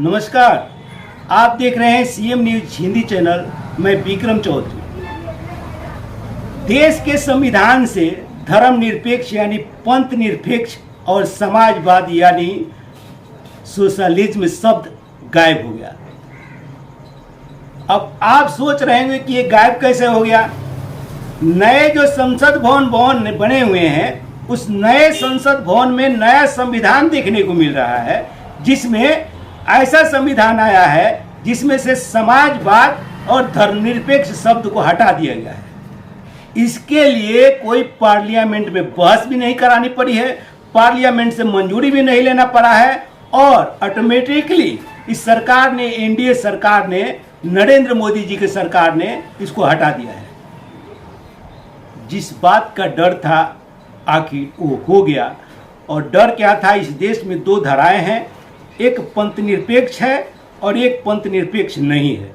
नमस्कार, आप देख रहे हैं सीएम न्यूज हिंदी चैनल। मैं विक्रम चौधरी। देश के संविधान से धर्मनिरपेक्ष यानी पंथ निरपेक्ष और समाजवाद यानी सोशलिज्म शब्द गायब हो गया। अब आप सोच रहे होंगे कि ये गायब कैसे हो गया। नए जो संसद भवन बने हुए हैं, उस नए संसद भवन में नया संविधान देखने को मिल रहा है, जिसमें ऐसा संविधान आया है जिसमें से समाजवाद और धर्मनिरपेक्ष शब्द को हटा दिया गया है। इसके लिए कोई पार्लियामेंट में बहस भी नहीं करानी पड़ी है, पार्लियामेंट से मंजूरी भी नहीं लेना पड़ा है और ऑटोमेटिकली इस सरकार ने, एनडीए सरकार ने, नरेंद्र मोदी जी की सरकार ने इसको हटा दिया है। जिस बात का डर था आखिर वो हो गया। और डर क्या था? इस देश में दो धाराएं हैं, एक पंथ निरपेक्ष है और एक पंथ निरपेक्ष नहीं है।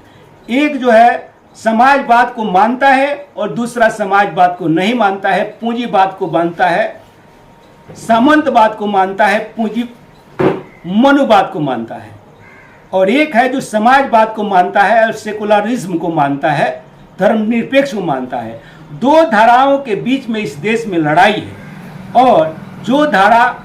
एक जो है समाजवाद को मानता है और दूसरा समाजवाद को नहीं मानता है, पूंजीवाद को मानता है, सामंतवाद को मानता है, पूंजी मनुवाद को मानता है। और एक है जो समाजवाद को मानता है और सेकुलरिज्म को मानता है, धर्मनिरपेक्ष को मानता है। दो धाराओं के बीच में इस देश में लड़ाई है और जो धारा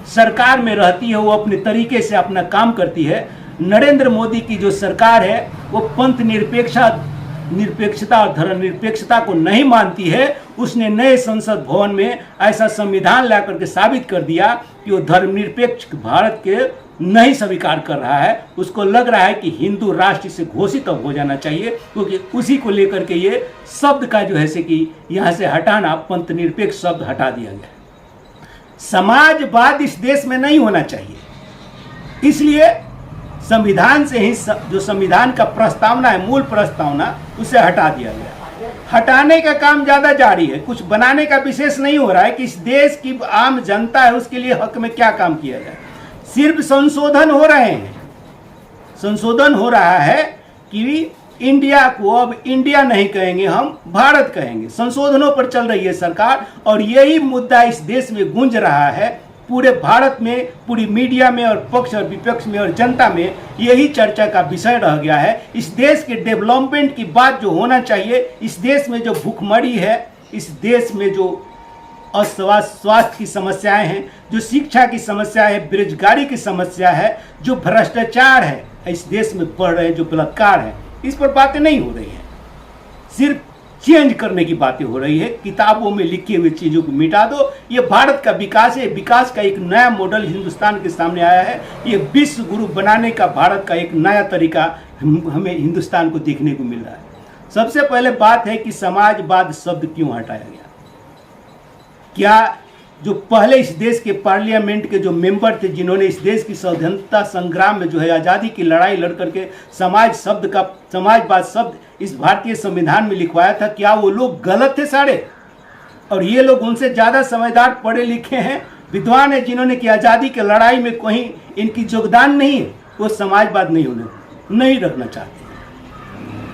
सरकार में रहती है वो अपने तरीके से अपना काम करती है। नरेंद्र मोदी की जो सरकार है वो पंथ निरपेक्षता और धर्मनिरपेक्षता को नहीं मानती है। उसने नए संसद भवन में ऐसा संविधान ला करके साबित कर दिया कि वो धर्मनिरपेक्ष भारत के नहीं स्वीकार कर रहा है। उसको लग रहा है कि हिंदू राष्ट्र से घोषित अब हो जाना चाहिए, क्योंकि उसी को लेकर के ये शब्द का जो है से कि यहाँ से हटाना, पंथ निरपेक्ष शब्द हटा दिया गया। समाजवाद इस देश में नहीं होना चाहिए, इसलिए संविधान से ही जो संविधान का प्रस्तावना है, मूल प्रस्तावना, उसे हटा दिया गया। हटाने का काम ज़्यादा जारी है, कुछ बनाने का विशेष नहीं हो रहा है कि इस देश की आम जनता है उसके लिए हक में क्या काम किया जाए। सिर्फ संशोधन हो रहे हैं। संशोधन हो रहा है कि इंडिया को अब इंडिया नहीं कहेंगे, हम भारत कहेंगे। संशोधनों पर चल रही है सरकार और यही मुद्दा इस देश में गूंज रहा है। पूरे भारत में, पूरी मीडिया में और पक्ष और विपक्ष में और जनता में यही चर्चा का विषय रह गया है। इस देश के डेवलपमेंट की बात जो होना चाहिए, इस देश में जो भूखमरी है, इस देश में जो स्वास्थ्य की समस्याएं हैं, जो शिक्षा की समस्या है, बेरोजगारी की समस्या है, जो भ्रष्टाचार है इस देश में बढ़ रहे हैं, जो बलात्कार है, इस पर बातें नहीं हो रही हैं। सिर्फ चेंज करने की बातें हो रही है। किताबों में लिखी हुई चीज़ों को मिटा दो। ये भारत का विकास है, विकास का एक नया मॉडल हिंदुस्तान के सामने आया है। ये विश्व गुरु बनाने का भारत का एक नया तरीका हमें हिंदुस्तान को देखने को मिल रहा है। सबसे पहले बात है कि समाजवाद शब्द क्यों हटाया गया। क्या जो पहले इस देश के पार्लियामेंट के जो मेंबर थे, जिन्होंने इस देश की स्वतंत्रता संग्राम में जो है आज़ादी की लड़ाई लड़ करके समाजवाद शब्द इस भारतीय संविधान में लिखवाया था, क्या वो लोग गलत थे सारे? और ये लोग उनसे ज़्यादा समझदार, पढ़े लिखे हैं, विद्वान हैं, जिन्होंने कि आज़ादी की लड़ाई में कहीं इनकी योगदान नहीं है, वो समाजवाद नहीं रखना चाहते।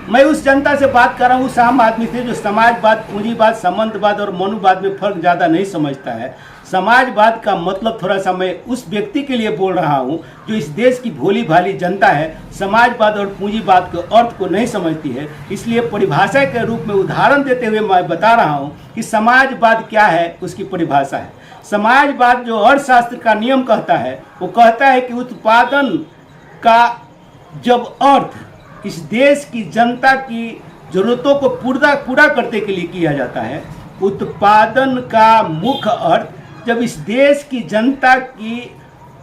मैं उस जनता से बात कर रहा हूँ, उस आम आदमी से जो समाजवाद, पूंजीवाद, सामंतवाद और मनुवाद में फर्क ज़्यादा नहीं समझता है। समाजवाद का मतलब थोड़ा सा मैं उस व्यक्ति के लिए बोल रहा हूँ जो इस देश की भोली भाली जनता है, समाजवाद और पूंजीवाद के अर्थ को नहीं समझती है। इसलिए परिभाषा के रूप में उदाहरण देते हुए मैं बता रहा हूँ कि समाजवाद क्या है, उसकी परिभाषा है। समाजवाद जो अर्थशास्त्र का नियम कहता है, वो कहता है कि उत्पादन का जब अर्थ इस देश की जनता की जरूरतों को पूरा करने के लिए किया जाता है, उत्पादन का मुख्य अर्थ जब इस देश की जनता की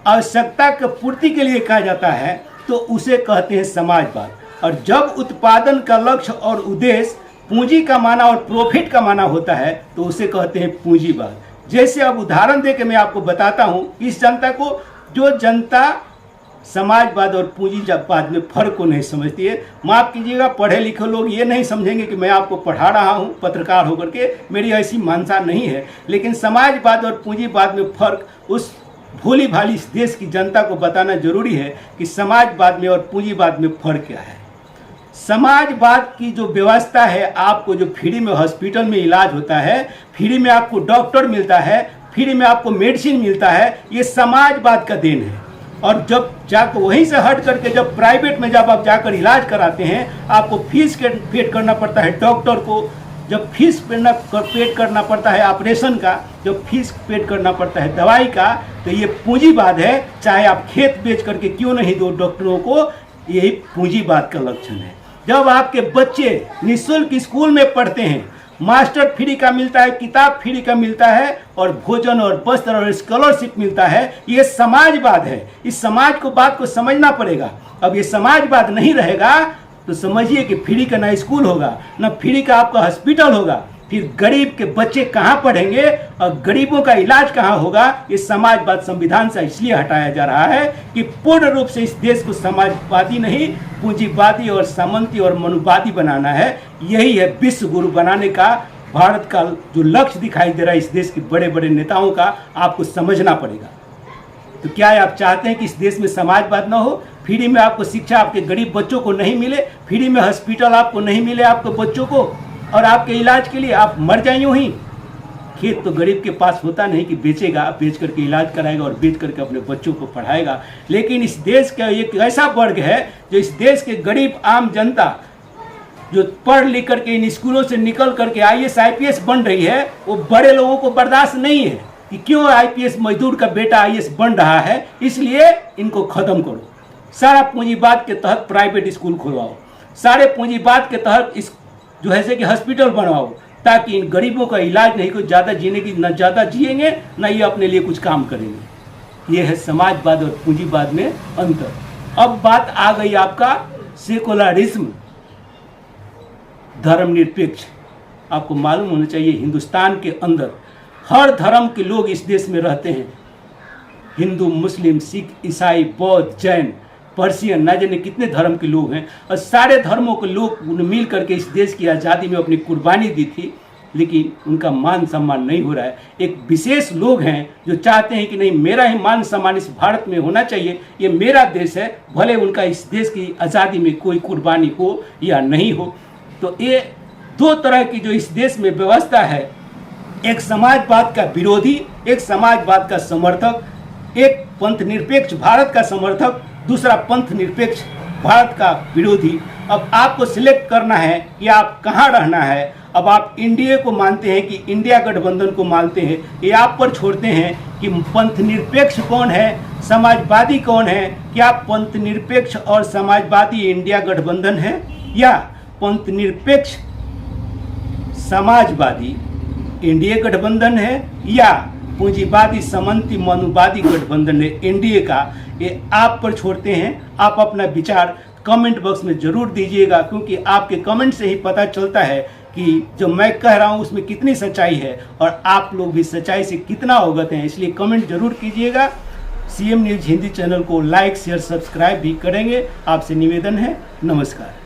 आवश्यकता की पूर्ति के लिए किया जाता है, तो उसे कहते हैं समाजवाद। और जब उत्पादन का लक्ष्य और उद्देश्य पूंजी कमाना और प्रॉफिट कमाना होता है, तो उसे कहते हैं पूंजीवाद। जैसे अब उदाहरण देकर मैं आपको बताता हूँ इस जनता को, जो जनता समाजवाद और पूंजीवाद में फर्क को नहीं समझती है। माफ़ कीजिएगा, पढ़े लिखे लोग ये नहीं समझेंगे कि मैं आपको पढ़ा रहा हूँ पत्रकार होकर के, मेरी ऐसी मानसा नहीं है। लेकिन समाजवाद और पूंजीवाद में फर्क उस भोली भाली इस देश की जनता को बताना जरूरी है कि समाजवाद में और पूंजीवाद में फर्क क्या है। समाजवाद की जो व्यवस्था है, आपको जो फ्री में हॉस्पिटल में इलाज होता है, फ्री में आपको डॉक्टर मिलता है, फ्री में आपको मेडिसिन मिलता है, ये समाजवाद का देन है। और जब जाकर वहीं से हट करके जब प्राइवेट में जब आप जाकर इलाज कराते हैं, आपको फीस पेड करना पड़ता है डॉक्टर को, जब फीस पेड करना पड़ता है ऑपरेशन का, जब फीस पेड करना पड़ता है दवाई का, तो ये पूंजीवाद है। चाहे आप खेत बेच करके क्यों नहीं दो डॉक्टरों को, यही पूंजीवाद का लक्षण है। जब आपके बच्चे निःशुल्क स्कूल में पढ़ते हैं, मास्टर फ्री का मिलता है, किताब फ्री का मिलता है, और भोजन और वस्त्र और स्कॉलरशिप मिलता है, ये समाजवाद है। इस समाज को बात को समझना पड़ेगा। अब ये समाजवाद नहीं रहेगा तो समझिए कि फ्री का ना स्कूल होगा, ना फ्री का आपका हॉस्पिटल होगा, फिर गरीब के बच्चे कहाँ पढ़ेंगे और गरीबों का इलाज कहाँ होगा। ये समाजवाद संविधान से इसलिए हटाया जा रहा है कि पूर्ण रूप से इस देश को समाजवादी नहीं, पूंजीवादी और सामंती और मनुवादी बनाना है। यही है विश्व गुरु बनाने का भारत का जो लक्ष्य दिखाई दे रहा है इस देश के बड़े बड़े नेताओं का, आपको समझना पड़ेगा। तो क्या आप चाहते हैं कि इस देश में समाजवाद ना हो? फ्री में आपको शिक्षा आपके गरीब बच्चों को नहीं मिले, फ्री में हॉस्पिटल आपको नहीं मिले आपके बच्चों को, और आपके इलाज के लिए आप मर जाए यूं ही। खेत तो गरीब के पास होता नहीं कि बेचेगा, बेच करके इलाज कराएगा और बेच करके अपने बच्चों को पढ़ाएगा। लेकिन इस देश का एक ऐसा वर्ग है जो इस देश के गरीब आम जनता जो पढ़ लिख करके इन स्कूलों से निकल करके IAS IPS बन रही है, वो बड़े लोगों को बर्दाश्त नहीं है कि क्यों IPS मजदूर का बेटा IAS बन रहा है। इसलिए इनको खत्म करो। सारा पूंजीवाद के तहत प्राइवेट स्कूल खुलवाओ, सारे पूंजीवाद के तहत इस जो है कि हॉस्पिटल बनवाओ, ताकि इन गरीबों का इलाज नहीं, कुछ ज़्यादा जीने की न ज़्यादा जिएंगे न ये अपने लिए कुछ काम करेंगे। ये है समाजवाद और पूंजीवाद में अंतर। अब बात आ गई आपका सेकुलरिज्म, धर्मनिरपेक्ष। आपको मालूम होना चाहिए हिंदुस्तान के अंदर हर धर्म के लोग इस देश में रहते हैं। हिंदू, मुस्लिम, सिख, ईसाई, बौद्ध, जैन, पर्शियन, न जाने कितने धर्म के लोग हैं, और सारे धर्मों के लोग मिल करके इस देश की आज़ादी में अपनी कुर्बानी दी थी, लेकिन उनका मान सम्मान नहीं हो रहा है। एक विशेष लोग हैं जो चाहते हैं कि नहीं, मेरा ही मान सम्मान इस भारत में होना चाहिए, ये मेरा देश है, भले उनका इस देश की आज़ादी में कोई कुर्बानी हो या नहीं हो। तो ये दो तरह की जो इस देश में व्यवस्था है, एक समाजवाद का विरोधी, एक समाजवाद का समर्थक, एक पंथ निरपेक्ष भारत का समर्थक, दूसरा पंथ निरपेक्ष भारत का विरोधी। अब आपको सिलेक्ट करना है कि आप कहाँ रहना है। अब आप एनडीए को मानते हैं कि इंडिया गठबंधन को मानते हैं, ये आप पर छोड़ते हैं कि पंथ निरपेक्ष कौन है, समाजवादी कौन है। क्या पंथ निरपेक्ष और समाजवादी इंडिया गठबंधन है, या पंथ निरपेक्ष समाजवादी एनडीए गठबंधन है, या पूंजीवादी सामंती मनुवादी गठबंधन है एनडीए का। ये आप पर छोड़ते हैं। आप अपना विचार कमेंट बॉक्स में जरूर दीजिएगा, क्योंकि आपके कमेंट से ही पता चलता है कि जो मैं कह रहा हूँ उसमें कितनी सच्चाई है और आप लोग भी सच्चाई से कितना अवगत हैं। इसलिए कमेंट जरूर कीजिएगा। CM न्यूज़ हिंदी चैनल को लाइक शेयर सब्सक्राइब भी करेंगे, आपसे निवेदन है। नमस्कार।